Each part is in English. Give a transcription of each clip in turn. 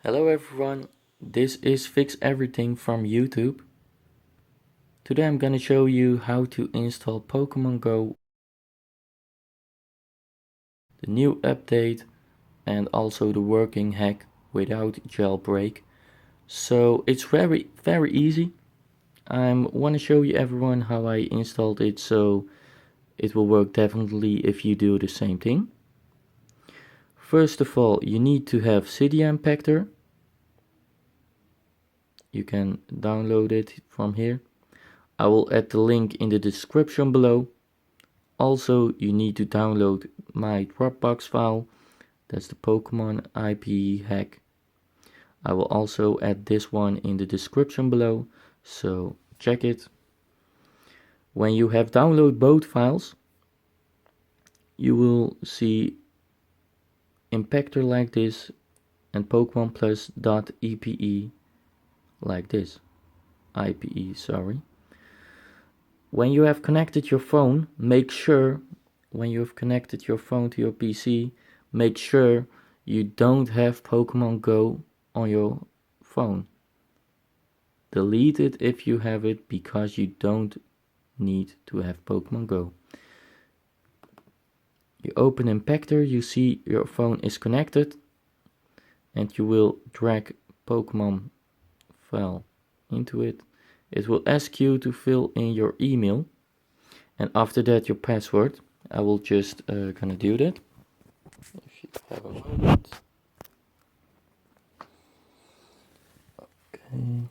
Hello everyone, this is Fix Everything from YouTube. Today I'm gonna show you how to install Pokemon Go, the new update, and also the working hack without jailbreak. So it's very easy. I wanna show you everyone how I installed it, so it will work definitely if you do the same thing. First of all, you need to have City Impactor. You can download it from here. I will add the link in the description below. Also, you need to download my Dropbox file. That's the Pokemon IP hack. I will also add this one in the description below, so check it. When you have downloaded both files, you will see Impactor like this and Pokemon Plus.epe like this. IPE, sorry. When you have connected your phone, make sure when you have connected your phone to your PC, make sure you don't have Pokemon Go on your phone. Delete it if you have it, because you don't need to have Pokemon Go. You open Impactor, you see your phone is connected, and you will drag Pokemon file into it. It will ask you to fill in your email, and after that your password. I will just gonna do that. If you have a moment. Okay.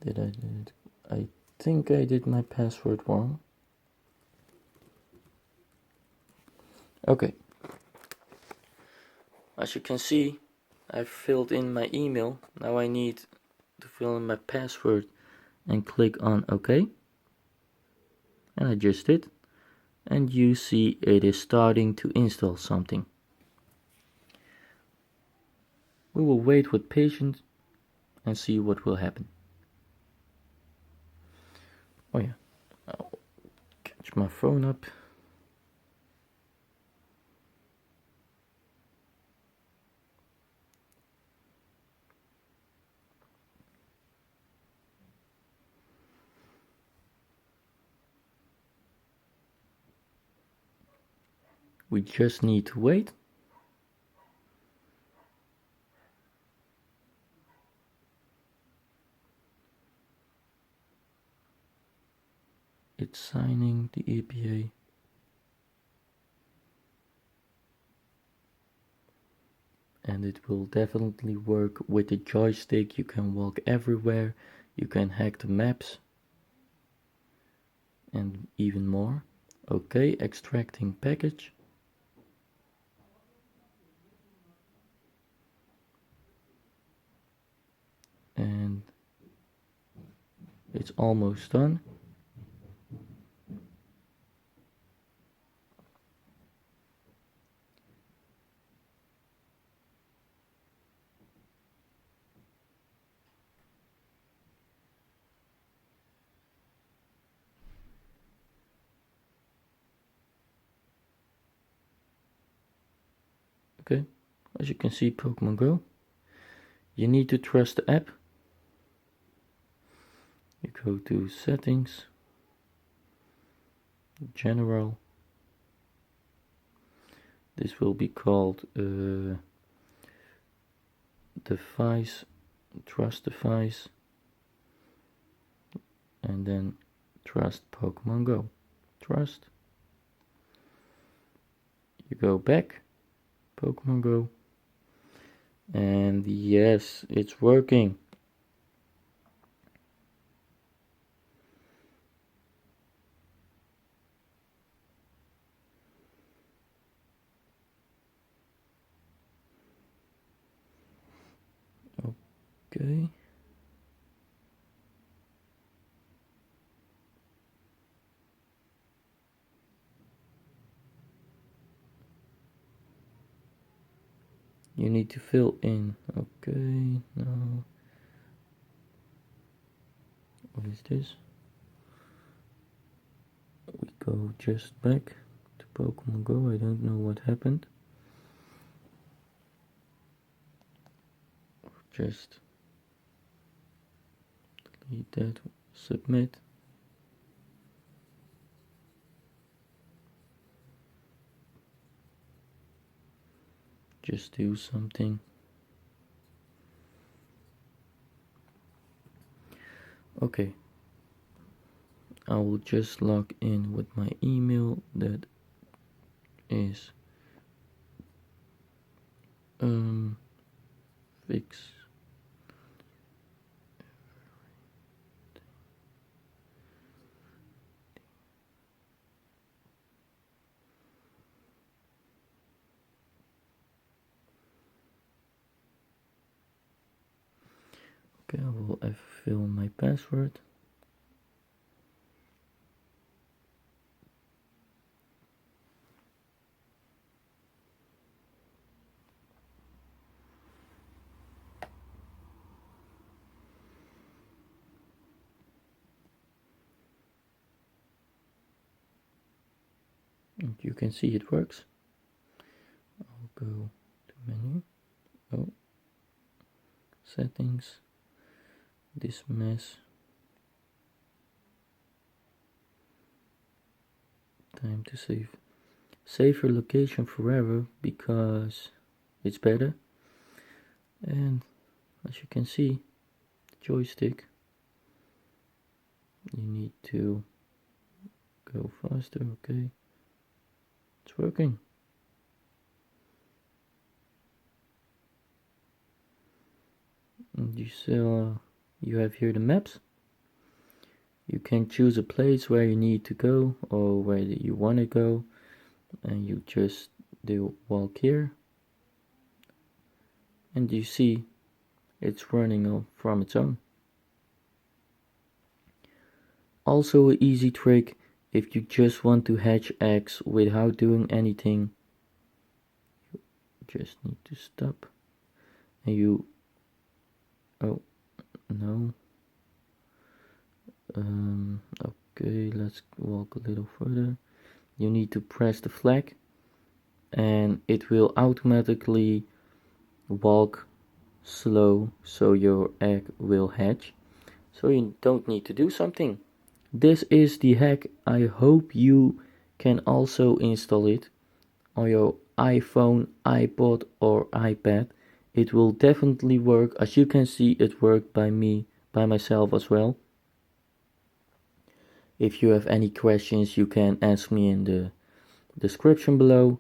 Did I do it? I think I did my password wrong. Okay. As you can see, I've filled in my email. Now I need to fill in my password and click on OK. And I just did. And you see it is starting to install something. We will wait with patience and see what will happen. Oh yeah, I'll catch my phone up. We just need to wait. It's signing the EPA. And it will definitely work with the joystick. You can walk everywhere. You can hack the maps. And even more. Okay, extracting package. And it's almost done. Okay, as you can see, Pokemon Go. You need to trust the app. You go to settings, general. This will be called device, trust device, and then trust Pokemon Go. Trust. You go back, Pokemon Go, and yes, it's working. Okay. You need to fill in. Okay, no. What is this? go just back to Pokemon Go. I don't know what happened. Just delete that, submit. Just do something. Okay. I will just log in with my email that is fix. Okay, I will fill my password. And you can see it works. I'll go to menu. Oh, settings. This mess. Time to save. Save your location forever because it's better. And as you can see, joystick. You need to go faster. Okay, it's working. And you have here the maps. You can choose a place where you need to go or where you want to go, and you just do walk here, and you see it's running from its own. Also an easy trick if you just want to hatch eggs without doing anything. You just need to stop and you, oh no, okay, let's walk a little further. You need to press the flag and it will automatically walk slow so your egg will hatch, so you don't need to do something. This is the hack. I hope you can also install it on your iPhone, iPod or iPad. It will definitely work. As you can see, it worked by myself as well. If you have any questions, you can ask me in the description below.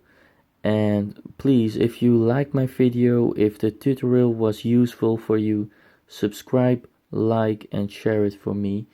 And please, if you like my video, if the tutorial was useful for you, subscribe, like and share it for me.